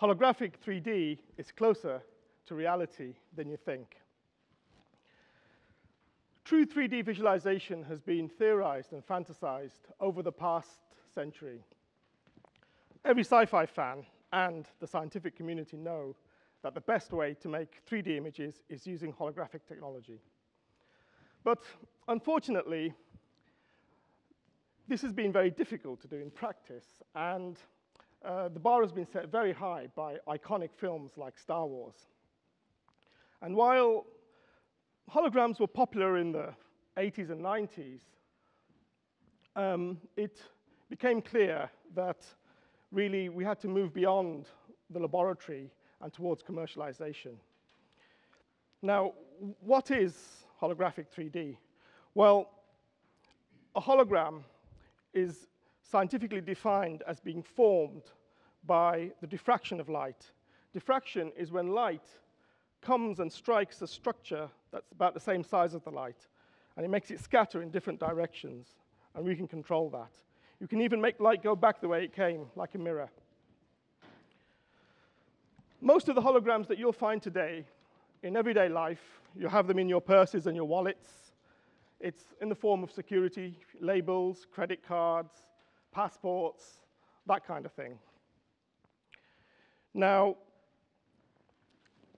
holographic 3D is closer to reality than you think. True 3D visualization has been theorized and fantasized over the past century. Every sci-fi fan and the scientific community know that the best way to make 3D images is using holographic technology. But unfortunately, this has been very difficult to do in practice, and the bar has been set very high by iconic films like Star Wars. And while holograms were popular in the 80s and 90s, it became clear that really we had to move beyond the laboratory and towards commercialization. Now, what is holographic 3D? Well, a hologram is scientifically defined as being formed by the diffraction of light. Diffraction is when light comes and strikes a structure that's about the same size as the light, and it makes it scatter in different directions, and we can control that. You can even make light go back the way it came, like a mirror. Most of the holograms that you'll find today in everyday life, you have them in your purses and your wallets. It's in the form of security labels, credit cards, passports, that kind of thing. Now,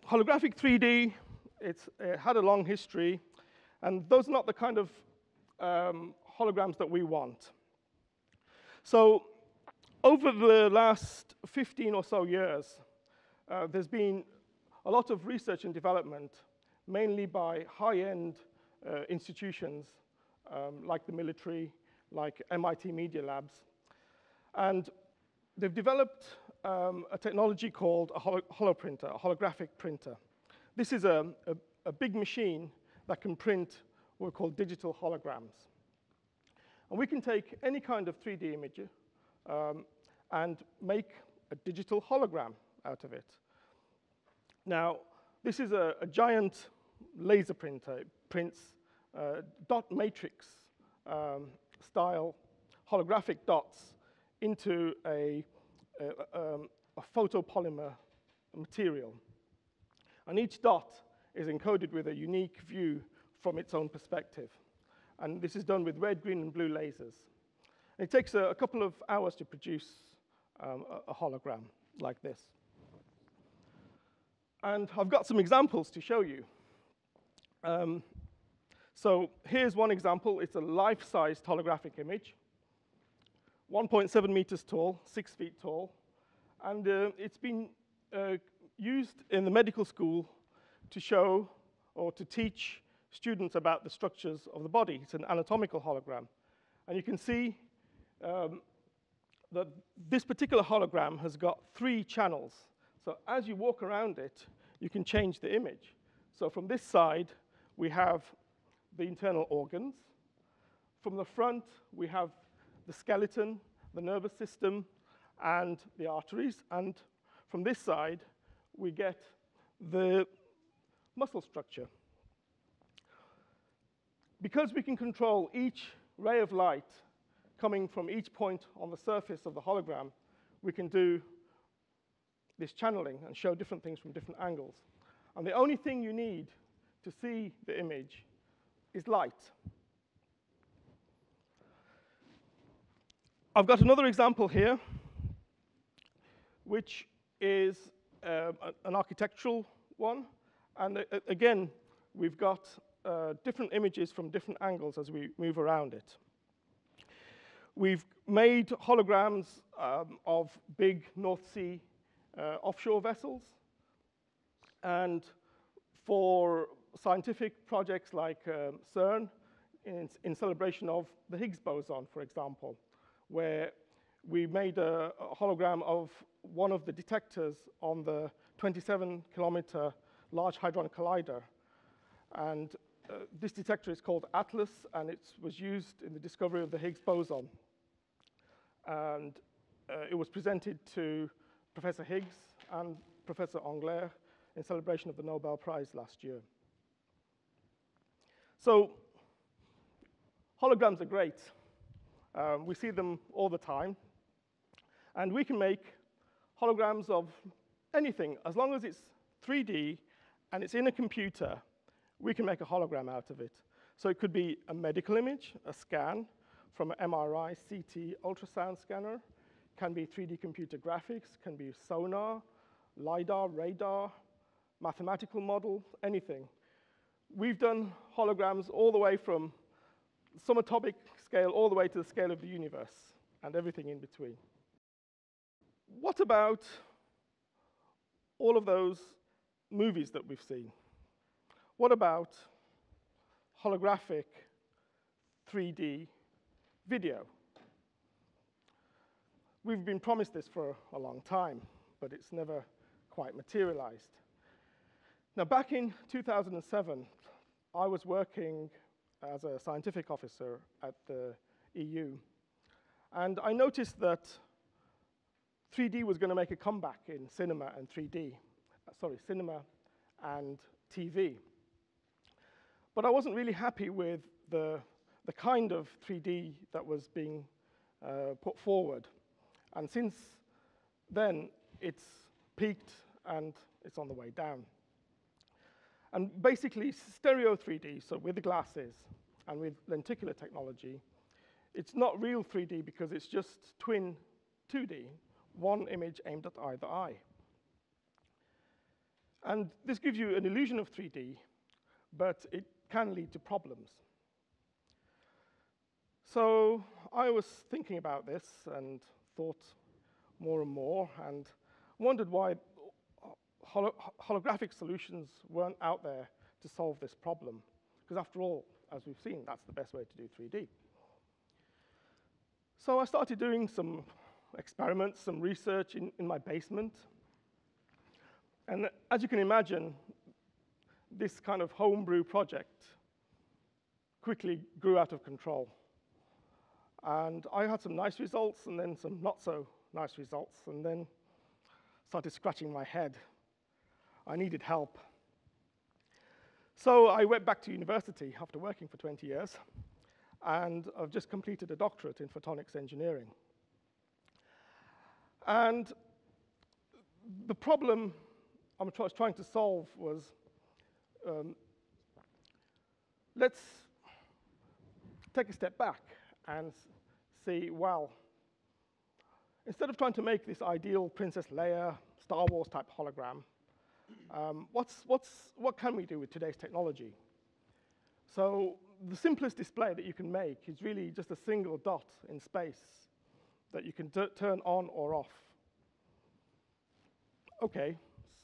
holographic 3D, it had a long history, and those are not the kind of holograms that we want. So over the last 15 or so years, there's been a lot of research and development, mainly by high-end institutions like the military, like MIT Media Labs. And they've developed a technology called a holoprinter, a holographic printer. This is a big machine that can print what are called digital holograms. And we can take any kind of 3D image and make a digital hologram out of it. Now, this is a giant laser printer. It prints dot matrix style holographic dots into a photopolymer material. And each dot is encoded with a unique view from its own perspective. And this is done with red, green, and blue lasers. It takes a couple of hours to produce a hologram like this. And I've got some examples to show you. So here's one example. It's a life-sized holographic image, 1.7 meters tall, 6 feet tall. And it's been used in the medical school to show or to teach students about the structures of the body. It's an anatomical hologram. And you can see that this particular hologram has got 3 channels. So as you walk around it, you can change the image. So from this side, we have the internal organs. From the front, we have the skeleton, the nervous system, and the arteries. And from this side, we get the muscle structure. Because we can control each ray of light coming from each point on the surface of the hologram, we can do this channeling and show different things from different angles. And the only thing you need to see the image is light. I've got another example here, which is an architectural one. And again, we've got different images from different angles as we move around it. We've made holograms of big North Sea offshore vessels. And for scientific projects like CERN, in celebration of the Higgs boson, for example, where we made a hologram of one of the detectors on the 27-kilometer Large Hadron Collider. And this detector is called Atlas, and it was used in the discovery of the Higgs boson. And it was presented to Professor Higgs and Professor Englert in celebration of the Nobel Prize last year. So holograms are great. We see them all the time. And we can make holograms of anything, as long as it's 3D and it's in a computer, we can make a hologram out of it. So it could be a medical image, a scan from an MRI, CT, ultrasound scanner, can be 3D computer graphics, can be sonar, LiDAR, radar, mathematical model, anything. We've done holograms all the way from subatomic scale all the way to the scale of the universe and everything in between. What about all of those movies that we've seen? What about holographic 3D video? We've been promised this for a long time, but it's never quite materialized. Now, back in 2007, I was working as a scientific officer at the EU, and I noticed that 3D was going to make a comeback in cinema and cinema and TV. But I wasn't really happy with the kind of 3D that was being put forward. And since then, it's peaked and it's on the way down. And basically, stereo 3D, so with the glasses and with lenticular technology, it's not real 3D because it's just twin 2D, one image aimed at either eye. And this gives you an illusion of 3D, but it can lead to problems. So I was thinking about this and thought more and more and wondered why holographic solutions weren't out there to solve this problem. Because after all, as we've seen, that's the best way to do 3D. So I started doing some experiments, some research in my basement. And as you can imagine, this kind of homebrew project quickly grew out of control. And I had some nice results and then some not so nice results, and then started scratching my head. I needed help. So I went back to university after working for 20 years, and I've just completed a doctorate in photonics engineering. And the problem I was trying to solve was, let's take a step back and see, well, instead of trying to make this ideal Princess Leia, Star Wars type hologram, what can we do with today's technology? So the simplest display that you can make is really just a single dot in space that you can turn on or off. Okay,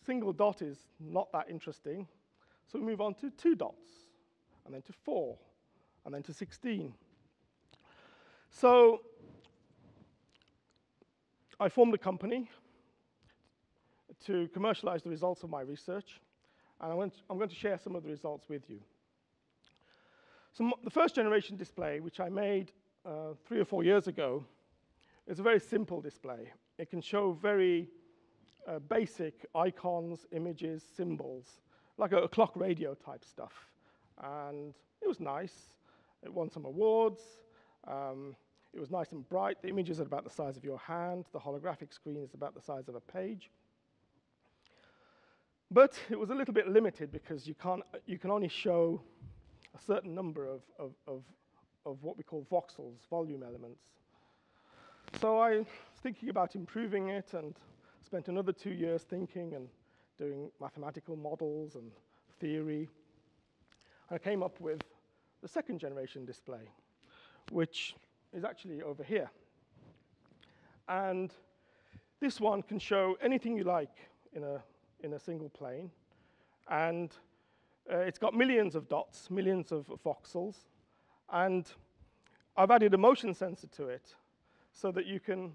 single dot is not that interesting, so we move on to 2 dots, and then to 4, and then to 16. So I formed a company to commercialize the results of my research, and I'm going to share some of the results with you. So the first generation display, which I made 3 or 4 years ago, is a very simple display. It can show very basic icons, images, symbols, like a clock radio type stuff. And it was nice. It won some awards. It was nice and bright. The images are about the size of your hand. The holographic screen is about the size of a page. But it was a little bit limited because you can only show a certain number of what we call voxels, volume elements. So I was thinking about improving it and spent another 2 years thinking and doing mathematical models and theory. And I came up with the second generation display, which is actually over here. And this one can show anything you like in a single plane. And it's got millions of dots, millions of voxels. And I've added a motion sensor to it so that you can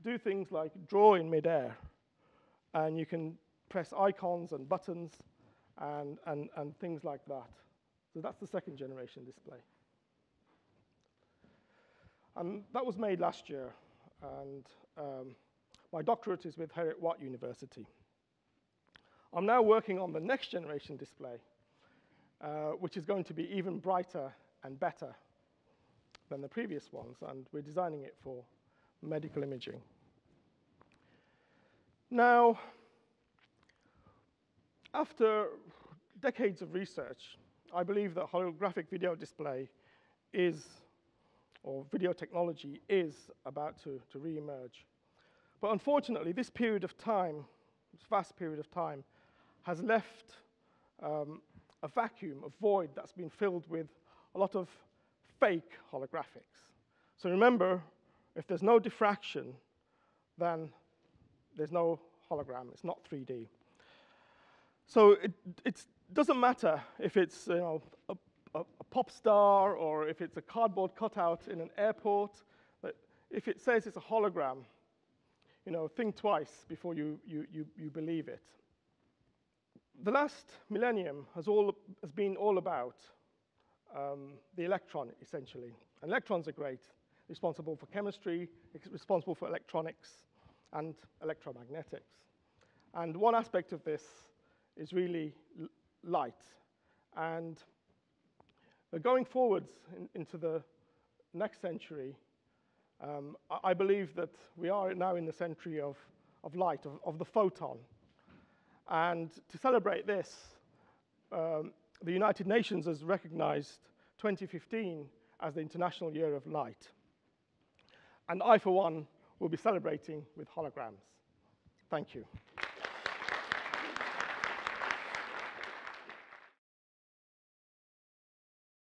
do things like draw in midair. And you can press icons and buttons and things like that. So that's the second generation display. And that was made last year. And my doctorate is with Heriot-Watt University. I'm now working on the next generation display, which is going to be even brighter and better than the previous ones. And we're designing it for medical imaging. Now, after decades of research, I believe that holographic video display is, or video technology is, about to re-emerge. But unfortunately, this period of time, this vast period of time, has left a vacuum, a void that's been filled with a lot of fake holographics. So remember, if there's no diffraction, then there's no hologram. It's not 3D. So it doesn't matter if it's a pop star or if it's a cardboard cutout in an airport. But if it says it's a hologram, think twice before you believe it. The last millennium has been all about the electron, essentially. And electrons are great, responsible for chemistry, responsible for electronics, and electromagnetics. And one aspect of this is really light. And going forwards into the next century, I believe that we are now in the century of light, of the photon. And to celebrate this, the United Nations has recognized 2015 as the International Year of Light. And I, for one, will be celebrating with holograms. Thank you.